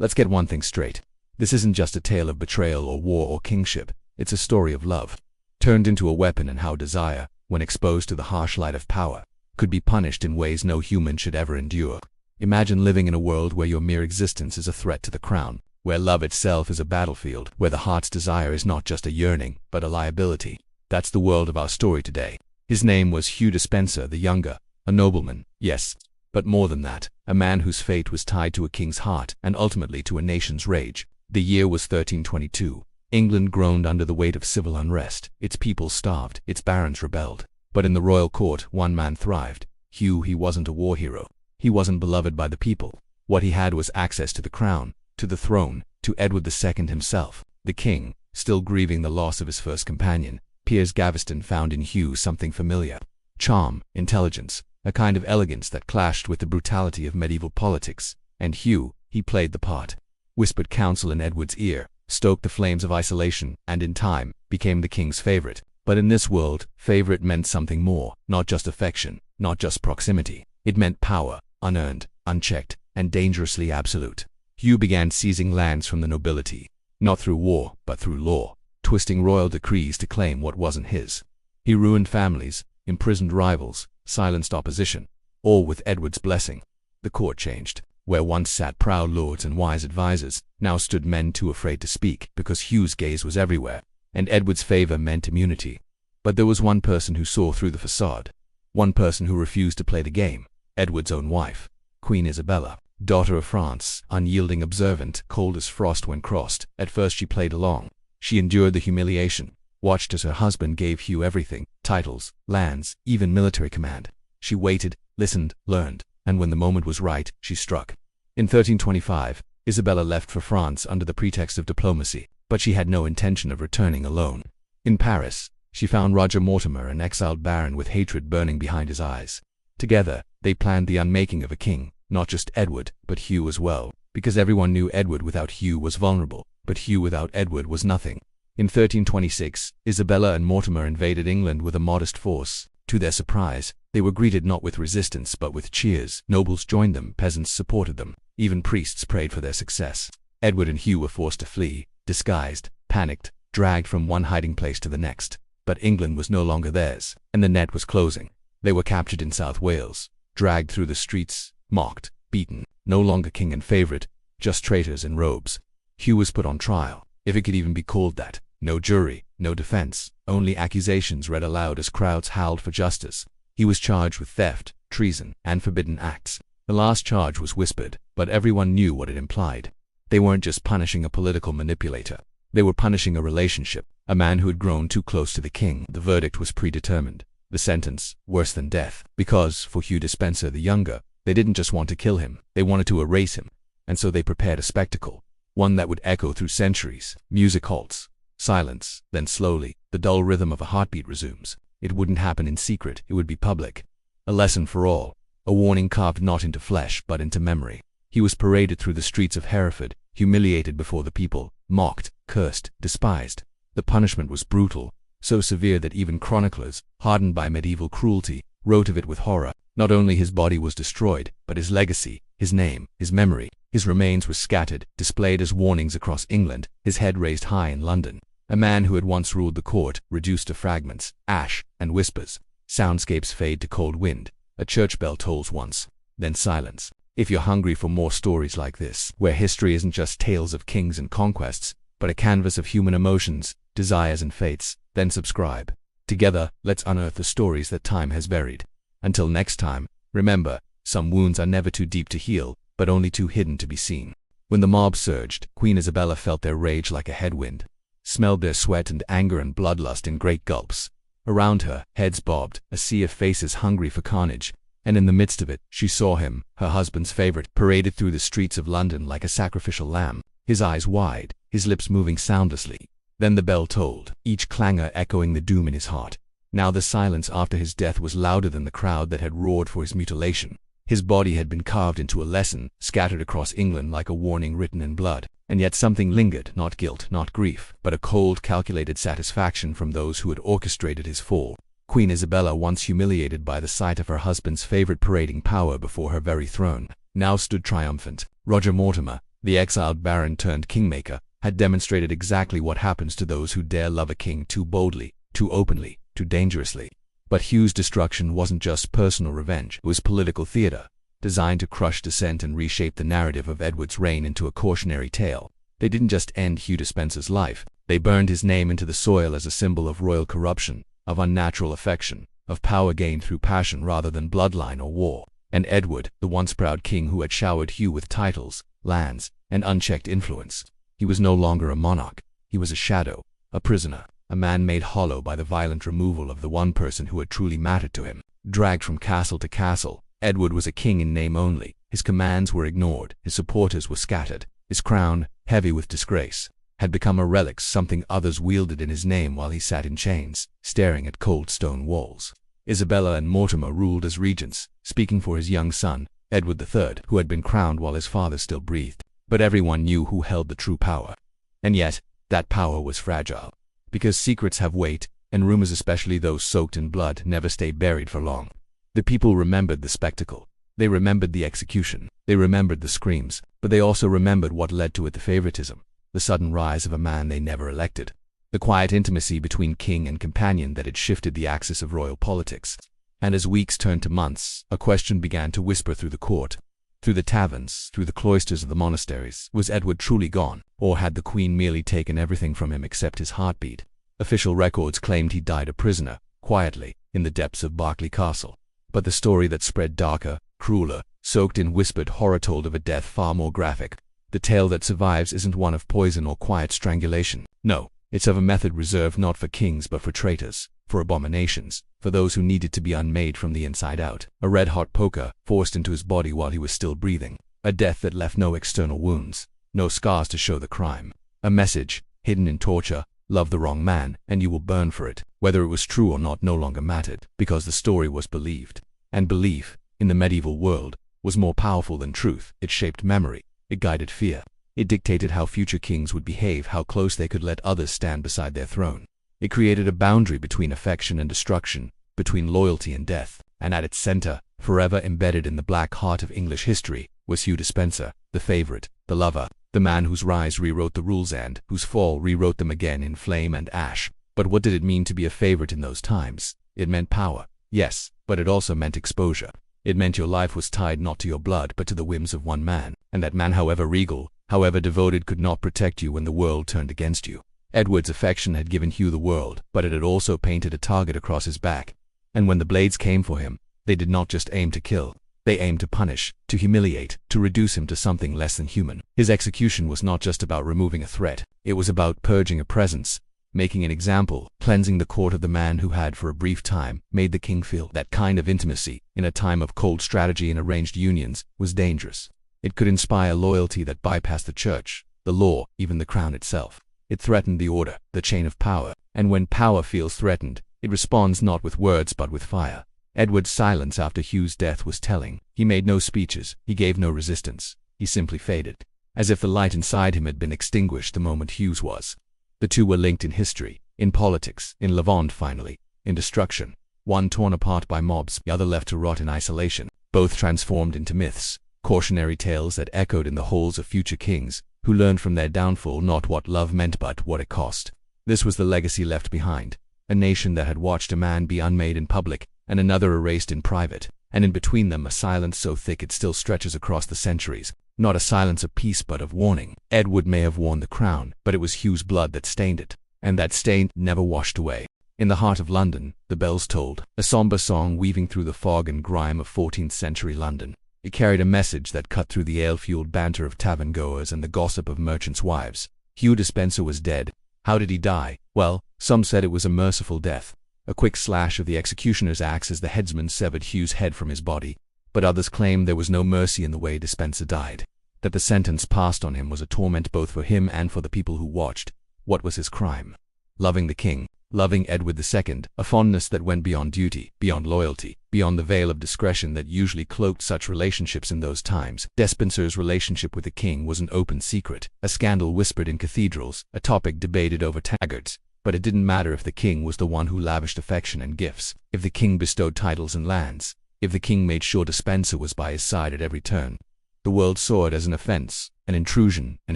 Let's get one thing straight. This isn't just a tale of betrayal or war or kingship. It's a story of love, turned into a weapon, and how desire, when exposed to the harsh light of power, could be punished in ways no human should ever endure. Imagine living in a world where your mere existence is a threat to the crown, where love itself is a battlefield, where the heart's desire is not just a yearning, but a liability. That's the world of our story today. His name was Hugh Despenser the Younger, a nobleman, yes, but more than that, a man whose fate was tied to a king's heart and ultimately to a nation's rage. The year was 1322. England groaned under the weight of civil unrest. Its people starved, its barons rebelled. But in the royal court, one man thrived. Hugh. He wasn't a war hero. He wasn't beloved by the people. What he had was access to the crown, to the throne, to Edward II himself. The king, still grieving the loss of his first companion, Piers Gaveston, found in Hugh something familiar. Charm, intelligence, a kind of elegance that clashed with the brutality of medieval politics. And Hugh, he played the part. Whispered counsel in Edward's ear, stoked the flames of isolation, and in time, became the king's favorite. But in this world, favorite meant something more, not just affection, not just proximity. It meant power, unearned, unchecked, and dangerously absolute. Hugh began seizing lands from the nobility, not through war, but through law, twisting royal decrees to claim what wasn't his. He ruined families, imprisoned rivals, silenced opposition, all with Edward's blessing. The court changed. Where once sat proud lords and wise advisers, now stood men too afraid to speak, because Hugh's gaze was everywhere, and Edward's favor meant immunity. But there was one person who saw through the facade. One person who refused to play the game. Edward's own wife, Queen Isabella, daughter of France, unyielding, observant, cold as frost when crossed. At first she played along. She endured the humiliation, watched as her husband gave Hugh everything, titles, lands, even military command. She waited, listened, learned, and when the moment was right, she struck. In 1325, Isabella left for France under the pretext of diplomacy, but she had no intention of returning alone. In Paris, she found Roger Mortimer, an exiled baron with hatred burning behind his eyes. Together, they planned the unmaking of a king, not just Edward, but Hugh as well, because everyone knew Edward without Hugh was vulnerable, but Hugh without Edward was nothing. In 1326, Isabella and Mortimer invaded England with a modest force. To their surprise, they were greeted not with resistance but with cheers. Nobles joined them, peasants supported them, even priests prayed for their success. Edward and Hugh were forced to flee, disguised, panicked, dragged from one hiding place to the next. But England was no longer theirs, and the net was closing. They were captured in South Wales, dragged through the streets, mocked, beaten, no longer king and favorite, just traitors in robes. Hugh was put on trial, if it could even be called that. No jury, no defense, only accusations read aloud as crowds howled for justice. He was charged with theft, treason, and forbidden acts. The last charge was whispered, but everyone knew what it implied. They weren't just punishing a political manipulator. They were punishing a relationship, a man who had grown too close to the king. The verdict was predetermined. The sentence, worse than death, because, for Hugh Despenser the Younger, they didn't just want to kill him, they wanted to erase him. And so they prepared a spectacle, one that would echo through centuries. Music halts. Silence, then slowly, the dull rhythm of a heartbeat resumes. It wouldn't happen in secret, it would be public. A lesson for all, a warning carved not into flesh but into memory. He was paraded through the streets of Hereford, humiliated before the people, mocked, cursed, despised. The punishment was brutal, so severe that even chroniclers, hardened by medieval cruelty, wrote of it with horror. Not only his body was destroyed, but his legacy, his name, his memory. His remains were scattered, displayed as warnings across England, his head raised high in London. A man who had once ruled the court, reduced to fragments, ash, and whispers. Soundscapes fade to cold wind. A church bell tolls once, then silence. If you're hungry for more stories like this, where history isn't just tales of kings and conquests, but a canvas of human emotions, desires and fates, then subscribe. Together, let's unearth the stories that time has buried. Until next time, remember, some wounds are never too deep to heal, but only too hidden to be seen. When the mob surged, Queen Isabella felt their rage like a headwind, smelled their sweat and anger and bloodlust in great gulps. Around her, heads bobbed, a sea of faces hungry for carnage, and in the midst of it, she saw him, her husband's favorite, paraded through the streets of London like a sacrificial lamb, his eyes wide, his lips moving soundlessly. Then the bell tolled, each clangor echoing the doom in his heart. Now the silence after his death was louder than the crowd that had roared for his mutilation. His body had been carved into a lesson, scattered across England like a warning written in blood. And yet something lingered, not guilt, not grief, but a cold, calculated satisfaction from those who had orchestrated his fall. Queen Isabella, once humiliated by the sight of her husband's favorite parading power before her very throne, now stood triumphant. Roger Mortimer, The exiled baron turned kingmaker had demonstrated exactly what happens to those who dare love a king too boldly, too openly, too dangerously. But Hugh's destruction wasn't just personal revenge, it was political theater, designed to crush dissent and reshape the narrative of Edward's reign into a cautionary tale. They didn't just end Hugh Despenser's life, they burned his name into the soil as a symbol of royal corruption, of unnatural affection, of power gained through passion rather than bloodline or war. And Edward, the once proud king who had showered Hugh with titles, lands, and unchecked influence, he was no longer a monarch. He was a shadow, a prisoner, a man made hollow by the violent removal of the one person who had truly mattered to him. Dragged from castle to castle, Edward was a king in name only. His commands were ignored, his supporters were scattered. His crown, heavy with disgrace, had become a relic, something others wielded in his name while he sat in chains, staring at cold stone walls. Isabella and Mortimer ruled as regents, speaking for his young son, Edward III, who had been crowned while his father still breathed. But everyone knew who held the true power. And yet, that power was fragile. Because secrets have weight, and rumors, especially those soaked in blood, never stay buried for long. The people remembered the spectacle. They remembered the execution. They remembered the screams. But they also remembered what led to it: the favoritism, the sudden rise of a man they never elected, the quiet intimacy between king and companion that had shifted the axis of royal politics. And as weeks turned to months, a question began to whisper through the court, through the taverns, through the cloisters of the monasteries. Was Edward truly gone, or had the queen merely taken everything from him except his heartbeat? Official records claimed he died a prisoner, quietly, in the depths of Berkeley Castle. But the story that spread darker, crueler, soaked in whispered horror told of a death far more graphic. The tale that survives isn't one of poison or quiet strangulation. No, it's of a method reserved not for kings but for traitors, for abominations, for those who needed to be unmade from the inside out. A red-hot poker forced into his body while he was still breathing. A death that left no external wounds, no scars to show the crime. A message, hidden in torture: love the wrong man, and you will burn for it. Whether it was true or not no longer mattered, because the story was believed. And belief, in the medieval world, was more powerful than truth. It shaped memory. It guided fear. It dictated how future kings would behave, how close they could let others stand beside their throne. It created a boundary between affection and destruction, between loyalty and death. And at its center, forever embedded in the black heart of English history, was Hugh Despenser, the favorite, the lover, the man whose rise rewrote the rules and whose fall rewrote them again in flame and ash. But what did it mean to be a favorite in those times? It meant power, yes, but it also meant exposure. It meant your life was tied not to your blood but to the whims of one man, and that man, however regal, however devoted, could not protect you when the world turned against you. Edward's affection had given Hugh the world, but it had also painted a target across his back. And when the blades came for him, they did not just aim to kill. They aimed to punish, to humiliate, to reduce him to something less than human. His execution was not just about removing a threat. It was about purging a presence, making an example, cleansing the court of the man who had for a brief time made the king feel. That kind of intimacy, in a time of cold strategy and arranged unions, was dangerous. It could inspire loyalty that bypassed the church, the law, even the crown itself. It threatened the order, the chain of power. And when power feels threatened, it responds not with words but with fire. Edward's silence after Hugh's death was telling. He made no speeches, he gave no resistance. He simply faded, as if the light inside him had been extinguished the moment Hugh's was. The two were linked in history, in politics, in Levant finally, in destruction. One torn apart by mobs, the other left to rot in isolation. Both transformed into myths, cautionary tales that echoed in the halls of future kings, who learned from their downfall not what love meant but what it cost. This was the legacy left behind, a nation that had watched a man be unmade in public, and another erased in private, and in between them a silence so thick it still stretches across the centuries. Not a silence of peace but of warning. Edward may have worn the crown, but it was Hugh's blood that stained it, and that stain never washed away. In the heart of London, the bells tolled, a somber song weaving through the fog and grime of 14th century London. It carried a message that cut through the ale-fueled banter of tavern-goers and the gossip of merchants' wives. Hugh Despenser was dead. How did he die? Well, some said it was a merciful death, a quick slash of the executioner's axe as the headsman severed Hugh's head from his body. But others claimed there was no mercy in the way Despenser died, that the sentence passed on him was a torment both for him and for the people who watched. What was his crime? Loving the king, loving Edward II, a fondness that went beyond duty, beyond loyalty, beyond the veil of discretion that usually cloaked such relationships in those times. Despenser's relationship with the king was an open secret, a scandal whispered in cathedrals, a topic debated over tagards. But it didn't matter if the king was the one who lavished affection and gifts, if the king bestowed titles and lands, if the king made sure Despenser was by his side at every turn. The world saw it as an offense, an intrusion, an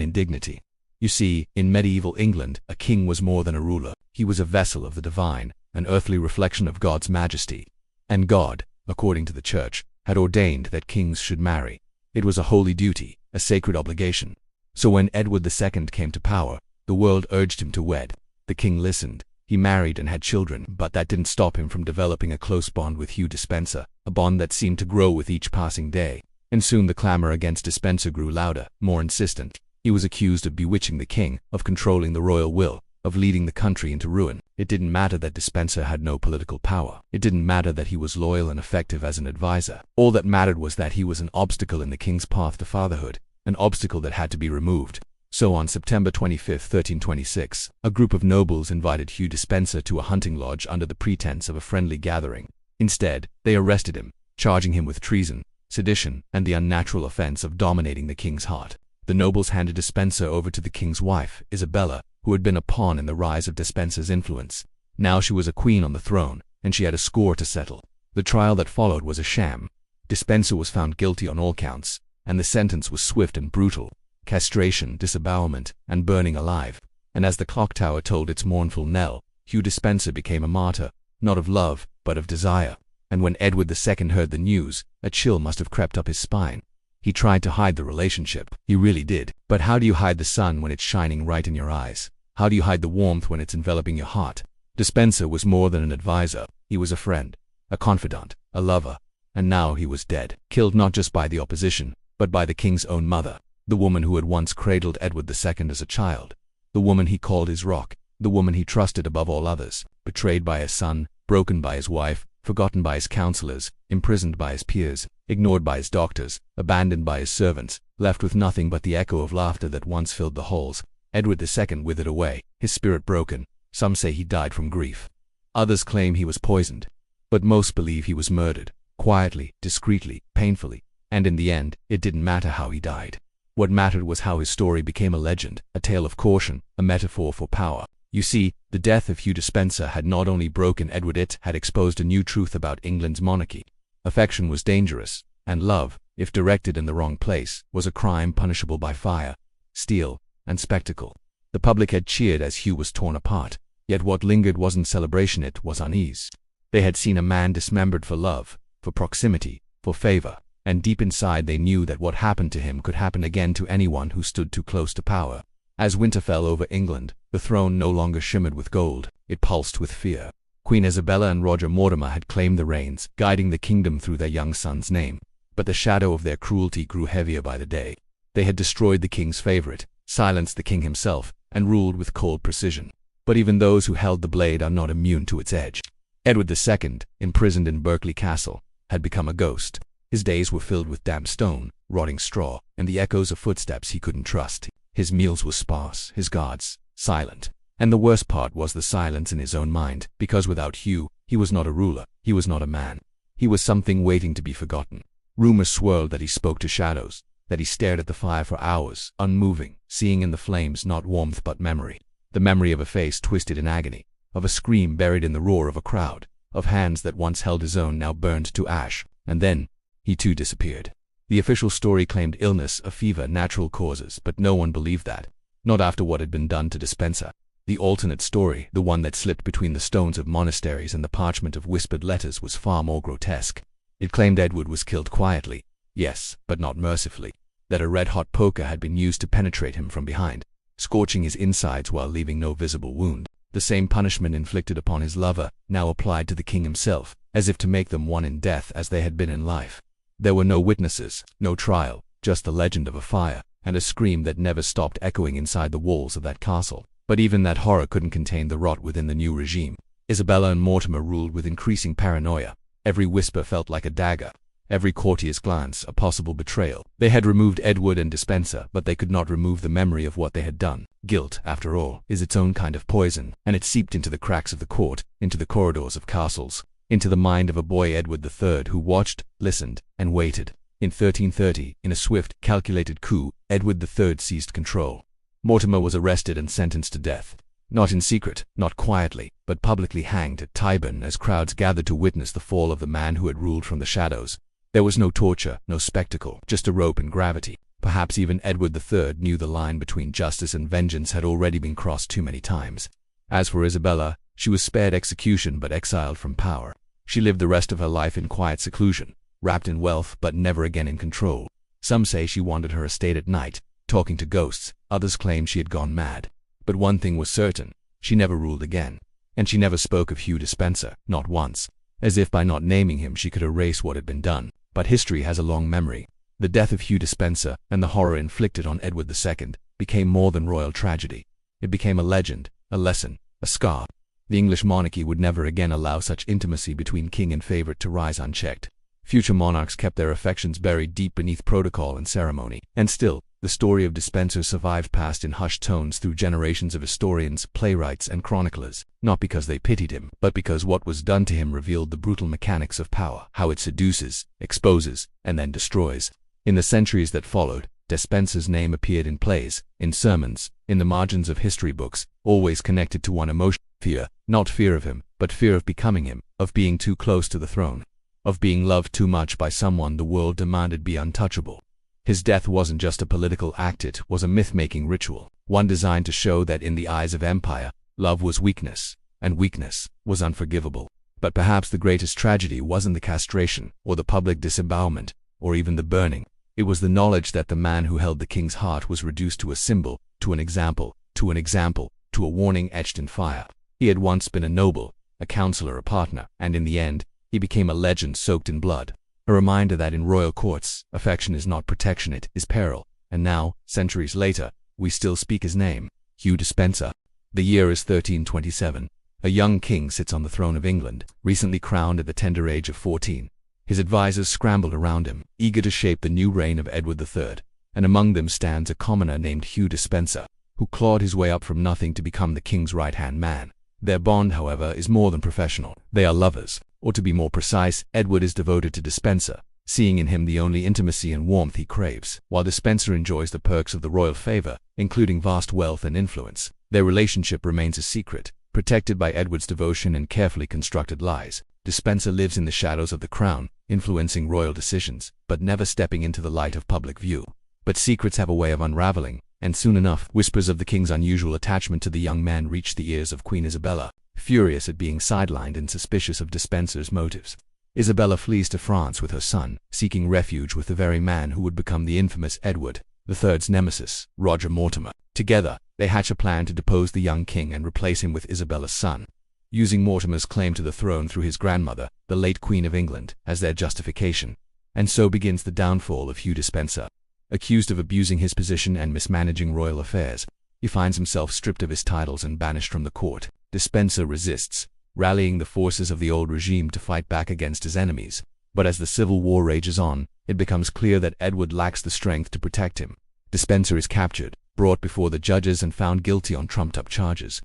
indignity. You see, in medieval England, a king was more than a ruler. He was a vessel of the divine, an earthly reflection of God's majesty. And God, according to the Church, had ordained that kings should marry. It was a holy duty, a sacred obligation. So when Edward II came to power, the world urged him to wed. The king listened. He married and had children, but that didn't stop him from developing a close bond with Hugh Despenser, a bond that seemed to grow with each passing day. And soon the clamor against Despenser grew louder, more insistent. He was accused of bewitching the king, of controlling the royal will, of leading the country into ruin. It didn't matter that Despenser had no political power. It didn't matter that he was loyal and effective as an advisor. All that mattered was that he was an obstacle in the king's path to fatherhood, an obstacle that had to be removed. So on September 25, 1326, a group of nobles invited Hugh Despenser to a hunting lodge under the pretense of a friendly gathering. Instead, they arrested him, charging him with treason, sedition, and the unnatural offense of dominating the king's heart. The nobles handed Despenser over to the king's wife, Isabella, who had been a pawn in the rise of Despenser's influence. Now she was a queen on the throne, and she had a score to settle. The trial that followed was a sham. Despenser was found guilty on all counts, and the sentence was swift and brutal: castration, disembowelment, and burning alive. And as the clock tower tolled its mournful knell, Hugh Despenser became a martyr, not of love, but of desire. And when Edward II heard the news, a chill must have crept up his spine. He tried to hide the relationship. He really did. But how do you hide the sun when it's shining right in your eyes? How do you hide the warmth when it's enveloping your heart? Despenser was more than an advisor. He was a friend, a confidant, a lover. And now he was dead, killed not just by the opposition, but by the king's own mother, the woman who had once cradled Edward II as a child, the woman he called his rock, the woman he trusted above all others, betrayed by his son, broken by his wife, forgotten by his counselors, imprisoned by his peers, ignored by his doctors, abandoned by his servants, left with nothing but the echo of laughter that once filled the halls. Edward II withered away, his spirit broken. Some say he died from grief. Others claim he was poisoned. But most believe he was murdered, quietly, discreetly, painfully. And in the end, it didn't matter how he died. What mattered was how his story became a legend, a tale of caution, a metaphor for power. You see, the death of Hugh Despenser had not only broken Edward, it had exposed a new truth about England's monarchy. Affection was dangerous, and love, if directed in the wrong place, was a crime punishable by fire, steel, and spectacle. The public had cheered as Hugh was torn apart, yet what lingered wasn't celebration, it was unease. They had seen a man dismembered for love, for proximity, for favor, and deep inside they knew that what happened to him could happen again to anyone who stood too close to power. As winter fell over England, the throne no longer shimmered with gold, it pulsed with fear. Queen Isabella and Roger Mortimer had claimed the reins, guiding the kingdom through their young son's name. But the shadow of their cruelty grew heavier by the day. They had destroyed the king's favorite, silenced the king himself, and ruled with cold precision. But even those who held the blade are not immune to its edge. Edward II, imprisoned in Berkeley Castle, had become a ghost. His days were filled with damp stone, rotting straw, and the echoes of footsteps he couldn't trust. His meals were sparse, his guards silent. And the worst part was the silence in his own mind, because without Hugh, he was not a ruler, he was not a man. He was something waiting to be forgotten. Rumors swirled that he spoke to shadows, that he stared at the fire for hours, unmoving, seeing in the flames not warmth but memory. The memory of a face twisted in agony, of a scream buried in the roar of a crowd, of hands that once held his own now burned to ash. And then, he too disappeared. The official story claimed illness, a fever, natural causes, but no one believed that. Not after what had been done to Despenser. The alternate story, the one that slipped between the stones of monasteries and the parchment of whispered letters, was far more grotesque. It claimed Edward was killed quietly, yes, but not mercifully. That a red-hot poker had been used to penetrate him from behind, scorching his insides while leaving no visible wound. The same punishment inflicted upon his lover, now applied to the king himself, as if to make them one in death as they had been in life. There were no witnesses, no trial, just the legend of a fire, and a scream that never stopped echoing inside the walls of that castle. But even that horror couldn't contain the rot within the new regime. Isabella and Mortimer ruled with increasing paranoia. Every whisper felt like a dagger, every courtier's glance a possible betrayal. They had removed Edward and Despenser, but they could not remove the memory of what they had done. Guilt, after all, is its own kind of poison, and it seeped into the cracks of the court, into the corridors of castles, into the mind of a boy Edward III who watched, listened, and waited. In 1330, in a swift, calculated coup, Edward III seized control. Mortimer was arrested and sentenced to death. Not in secret, not quietly, but publicly hanged at Tyburn as crowds gathered to witness the fall of the man who had ruled from the shadows. There was no torture, no spectacle, just a rope and gravity. Perhaps even Edward III knew the line between justice and vengeance had already been crossed too many times. As for Isabella, she was spared execution but exiled from power. She lived the rest of her life in quiet seclusion, wrapped in wealth but never again in control. Some say she wandered her estate at night, talking to ghosts. Others claim she had gone mad. But one thing was certain: she never ruled again. And she never spoke of Hugh Despenser, not once, as if by not naming him she could erase what had been done. But history has a long memory. The death of Hugh Despenser and the horror inflicted on Edward II became more than royal tragedy. It became a legend, a lesson, a scar. The English monarchy would never again allow such intimacy between king and favorite to rise unchecked. Future monarchs kept their affections buried deep beneath protocol and ceremony. And still, the story of Despenser survived passed in hushed tones through generations of historians, playwrights, and chroniclers, not because they pitied him, but because what was done to him revealed the brutal mechanics of power, how it seduces, exposes, and then destroys. In the centuries that followed, Despenser's name appeared in plays, in sermons, in the margins of history books, always connected to one emotion: fear, not fear of him, but fear of becoming him, of being too close to the throne, of being loved too much by someone the world demanded be untouchable. His death wasn't just a political act, it was a myth-making ritual, one designed to show that in the eyes of empire, love was weakness, and weakness was unforgivable. But perhaps the greatest tragedy wasn't the castration, or the public disembowelment, or even the burning. It was the knowledge that the man who held the king's heart was reduced to a symbol, to an example, to a warning etched in fire. He had once been a noble, a counselor, a partner, and in the end, he became a legend soaked in blood. A reminder that in royal courts, affection is not protection, it is peril. And now, centuries later, we still speak his name: Hugh Despenser. The year is 1327. A young king sits on the throne of England, recently crowned at the tender age of 14. His advisors scrambled around him, eager to shape the new reign of Edward III, and among them stands a commoner named Hugh Despenser, who clawed his way up from nothing to become the king's right-hand man. Their bond, however, is more than professional. They are lovers. Or to be more precise, Edward is devoted to Despenser, seeing in him the only intimacy and warmth he craves, while Despenser enjoys the perks of the royal favor, including vast wealth and influence. Their relationship remains a secret, protected by Edward's devotion and carefully constructed lies. Despenser lives in the shadows of the crown, influencing royal decisions, but never stepping into the light of public view. But secrets have a way of unraveling, and soon enough, whispers of the king's unusual attachment to the young man reached the ears of Queen Isabella, furious at being sidelined and suspicious of Despenser's motives. Isabella flees to France with her son, seeking refuge with the very man who would become the infamous Edward III's nemesis, Roger Mortimer. Together, they hatch a plan to depose the young king and replace him with Isabella's son, using Mortimer's claim to the throne through his grandmother, the late Queen of England, as their justification. And so begins the downfall of Hugh Despenser. Accused of abusing his position and mismanaging royal affairs, he finds himself stripped of his titles and banished from the court. Despenser resists, rallying the forces of the old regime to fight back against his enemies. But as the civil war rages on, it becomes clear that Edward lacks the strength to protect him. Despenser is captured, brought before the judges, and found guilty on trumped-up charges.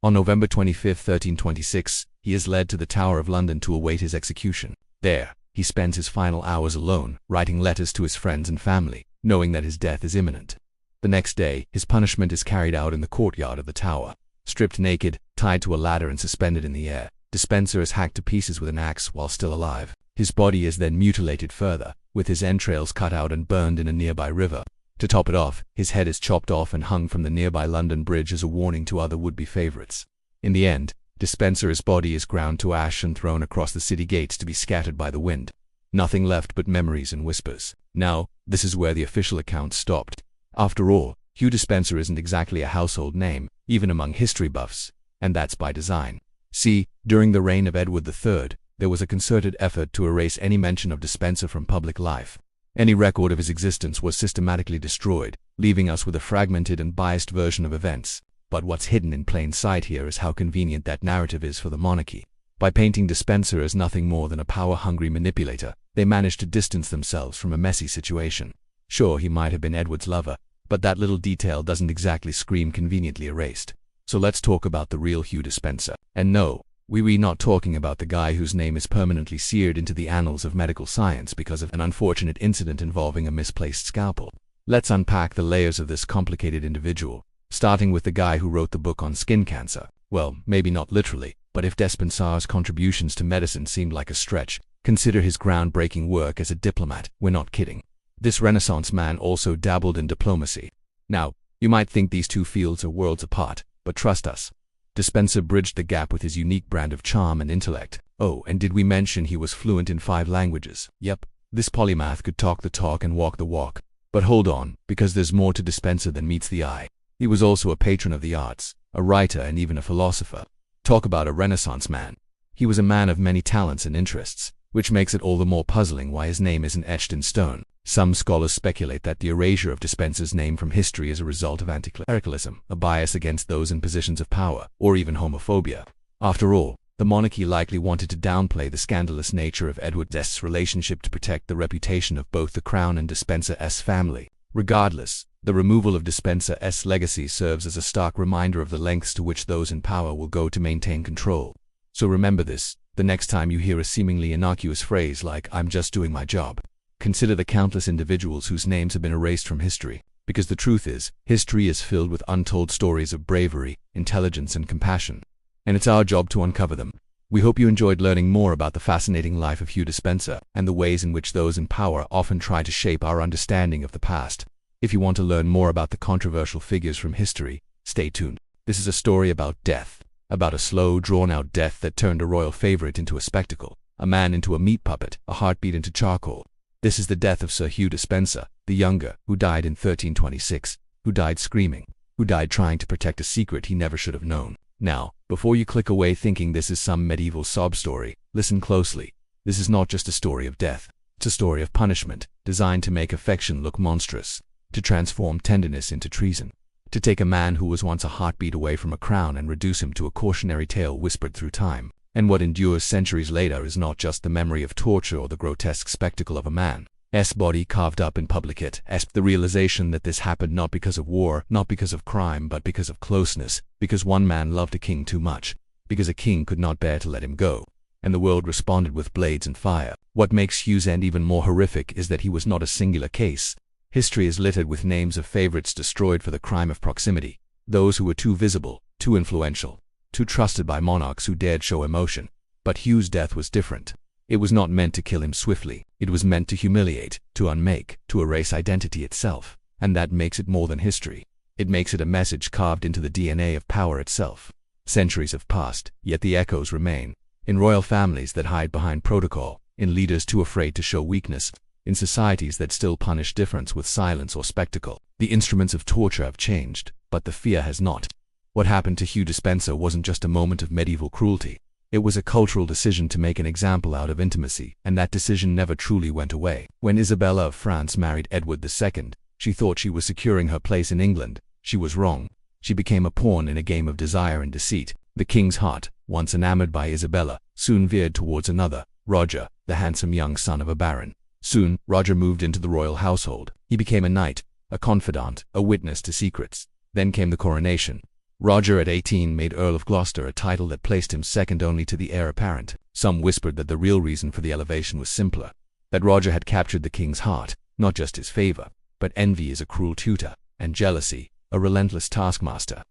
On November 25, 1326, he is led to the Tower of London to await his execution. There, he spends his final hours alone, writing letters to his friends and family, knowing that his death is imminent. The next day, his punishment is carried out in the courtyard of the tower. Stripped naked, tied to a ladder and suspended in the air, Despenser is hacked to pieces with an axe while still alive. His body is then mutilated further, with his entrails cut out and burned in a nearby river. To top it off, his head is chopped off and hung from the nearby London Bridge as a warning to other would-be favorites. In the end, Despenser's body is ground to ash and thrown across the city gates to be scattered by the wind. Nothing left but memories and whispers. Now, this is where the official account stopped. After all, Hugh Despenser isn't exactly a household name, even among history buffs, and that's by design. See, during the reign of Edward III, there was a concerted effort to erase any mention of Despenser from public life. Any record of his existence was systematically destroyed, leaving us with a fragmented and biased version of events. But what's hidden in plain sight here is how convenient that narrative is for the monarchy. By painting Despenser as nothing more than a power-hungry manipulator, they managed to distance themselves from a messy situation. Sure, he might have been Edward's lover, but that little detail doesn't exactly scream conveniently erased. So let's talk about the real Hugh Despenser. And no, we're not talking about the guy whose name is permanently seared into the annals of medical science because of an unfortunate incident involving a misplaced scalpel. Let's unpack the layers of this complicated individual, starting with the guy who wrote the book on skin cancer. Well, maybe not literally, but if Despenser's contributions to medicine seemed like a stretch, consider his groundbreaking work as a diplomat. We're not kidding. This Renaissance man also dabbled in diplomacy. Now, you might think these two fields are worlds apart, but trust us. Despenser bridged the gap with his unique brand of charm and intellect. Oh, and did we mention he was fluent in 5 languages? Yep, this polymath could talk the talk and walk the walk. But hold on, because there's more to Despenser than meets the eye. He was also a patron of the arts, a writer, and even a philosopher. Talk about a Renaissance man. He was a man of many talents and interests, which makes it all the more puzzling why his name isn't etched in stone. Some scholars speculate that the erasure of Despenser's name from history is a result of anti-clericalism, a bias against those in positions of power, or even homophobia. After all, the monarchy likely wanted to downplay the scandalous nature of Edward's relationship to protect the reputation of both the crown and Despenser's family. Regardless, the removal of Despenser's legacy serves as a stark reminder of the lengths to which those in power will go to maintain control. So remember this, the next time you hear a seemingly innocuous phrase like, "I'm just doing my job." Consider the countless individuals whose names have been erased from history. Because the truth is, history is filled with untold stories of bravery, intelligence, and compassion. And it's our job to uncover them. We hope you enjoyed learning more about the fascinating life of Hugh Despenser and the ways in which those in power often try to shape our understanding of the past. If you want to learn more about the controversial figures from history, stay tuned. This is a story about death, about a slow, drawn-out death that turned a royal favorite into a spectacle, a man into a meat puppet, a heartbeat into charcoal. This is the death of Sir Hugh Despenser, the younger, who died in 1326, who died screaming, who died trying to protect a secret he never should have known. Now, before you click away thinking this is some medieval sob story, listen closely. This is not just a story of death. It's a story of punishment, designed to make affection look monstrous, to transform tenderness into treason, to take a man who was once a heartbeat away from a crown and reduce him to a cautionary tale whispered through time. And what endures centuries later is not just the memory of torture or the grotesque spectacle of a man's body carved up in public. It's the realization that this happened not because of war, not because of crime, but because of closeness, because one man loved a king too much, because a king could not bear to let him go. And the world responded with blades and fire. What makes Hugh's end even more horrific is that he was not a singular case. History is littered with names of favorites destroyed for the crime of proximity, those who were too visible, too influential, too trusted by monarchs who dared show emotion. But Hugh's death was different. It was not meant to kill him swiftly. It was meant to humiliate, to unmake, to erase identity itself. And that makes it more than history. It makes it a message carved into the DNA of power itself. Centuries have passed, yet the echoes remain. In royal families that hide behind protocol, in leaders too afraid to show weakness, in societies that still punish difference with silence or spectacle. The instruments of torture have changed, but the fear has not. What happened to Hugh Despenser wasn't just a moment of medieval cruelty. It was a cultural decision to make an example out of intimacy, and that decision never truly went away. When Isabella of France married Edward II, she thought she was securing her place in England. She was wrong. She became a pawn in a game of desire and deceit. The king's heart, once enamored by Isabella, soon veered towards another, Roger, the handsome young son of a baron. Soon, Roger moved into the royal household. He became a knight, a confidant, a witness to secrets. Then came the coronation. Roger at 18 made Earl of Gloucester, a title that placed him second only to the heir apparent. Some whispered that the real reason for the elevation was simpler, that Roger had captured the king's heart, not just his favor, but envy is a cruel tutor, and jealousy, a relentless taskmaster.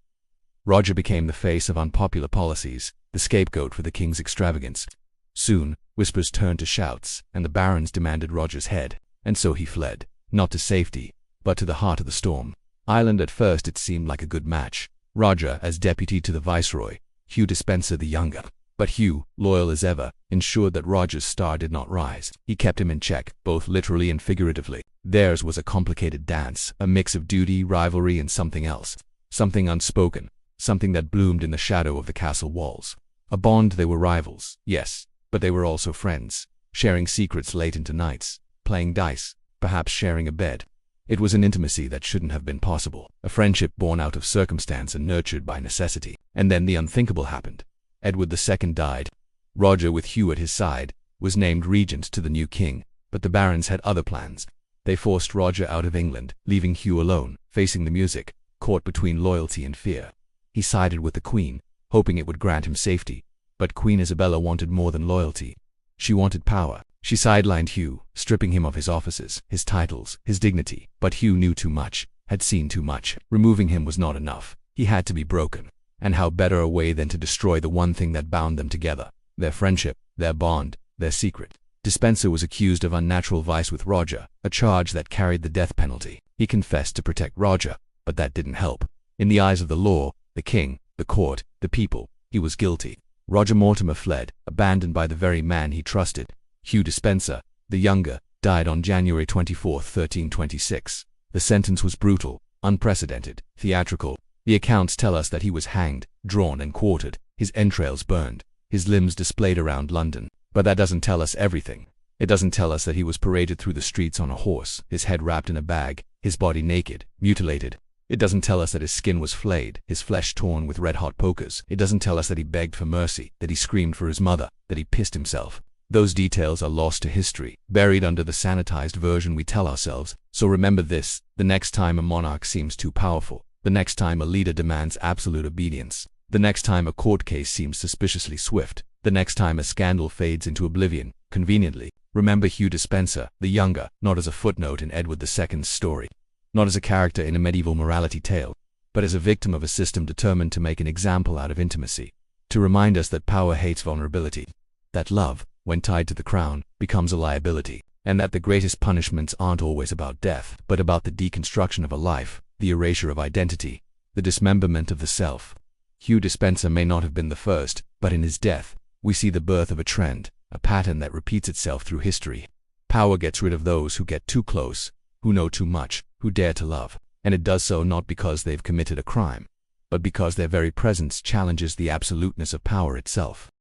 Roger became the face of unpopular policies, the scapegoat for the king's extravagance. Soon, whispers turned to shouts, and the barons demanded Roger's head, and so he fled, not to safety, but to the heart of the storm. Ireland. At first it seemed like a good match. Roger as deputy to the viceroy, Hugh Despenser the younger. But Hugh, loyal as ever, ensured that Roger's star did not rise. He kept him in check, both literally and figuratively. Theirs was a complicated dance, a mix of duty, rivalry, and something else. Something unspoken, something that bloomed in the shadow of the castle walls. A bond. They were rivals, yes, but they were also friends, sharing secrets late into nights, playing dice, perhaps sharing a bed. It was an intimacy that shouldn't have been possible, a friendship born out of circumstance and nurtured by necessity. And then the unthinkable happened. Edward II died. Roger, with Hugh at his side, was named regent to the new king, but the barons had other plans. They forced Roger out of England, leaving Hugh alone, facing the music, caught between loyalty and fear. He sided with the Queen, hoping it would grant him safety, but Queen Isabella wanted more than loyalty. She wanted power. She sidelined Hugh, stripping him of his offices, his titles, his dignity. But Hugh knew too much, had seen too much. Removing him was not enough. He had to be broken. And how better a way than to destroy the one thing that bound them together? Their friendship, their bond, their secret. Despenser was accused of unnatural vice with Roger, a charge that carried the death penalty. He confessed to protect Roger, but that didn't help. In the eyes of the law, the king, the court, the people, he was guilty. Roger Mortimer fled, abandoned by the very man he trusted. Hugh Despenser, the younger, died on January 24, 1326. The sentence was brutal, unprecedented, theatrical. The accounts tell us that he was hanged, drawn and quartered, his entrails burned, his limbs displayed around London. But that doesn't tell us everything. It doesn't tell us that he was paraded through the streets on a horse, his head wrapped in a bag, his body naked, mutilated. It doesn't tell us that his skin was flayed, his flesh torn with red-hot pokers. It doesn't tell us that he begged for mercy, that he screamed for his mother, that he pissed himself. Those details are lost to history, buried under the sanitized version we tell ourselves. So remember this: the next time a monarch seems too powerful, the next time a leader demands absolute obedience, the next time a court case seems suspiciously swift, the next time a scandal fades into oblivion, conveniently, remember Hugh Despenser, the younger, not as a footnote in Edward II's story, not as a character in a medieval morality tale, but as a victim of a system determined to make an example out of intimacy, to remind us that power hates vulnerability, that love, when tied to the crown, becomes a liability, and that the greatest punishments aren't always about death, but about the deconstruction of a life, the erasure of identity, the dismemberment of the self. Hugh Despenser may not have been the first, but in his death, we see the birth of a trend, a pattern that repeats itself through history. Power gets rid of those who get too close, who know too much, who dare to love, and it does so not because they've committed a crime, but because their very presence challenges the absoluteness of power itself.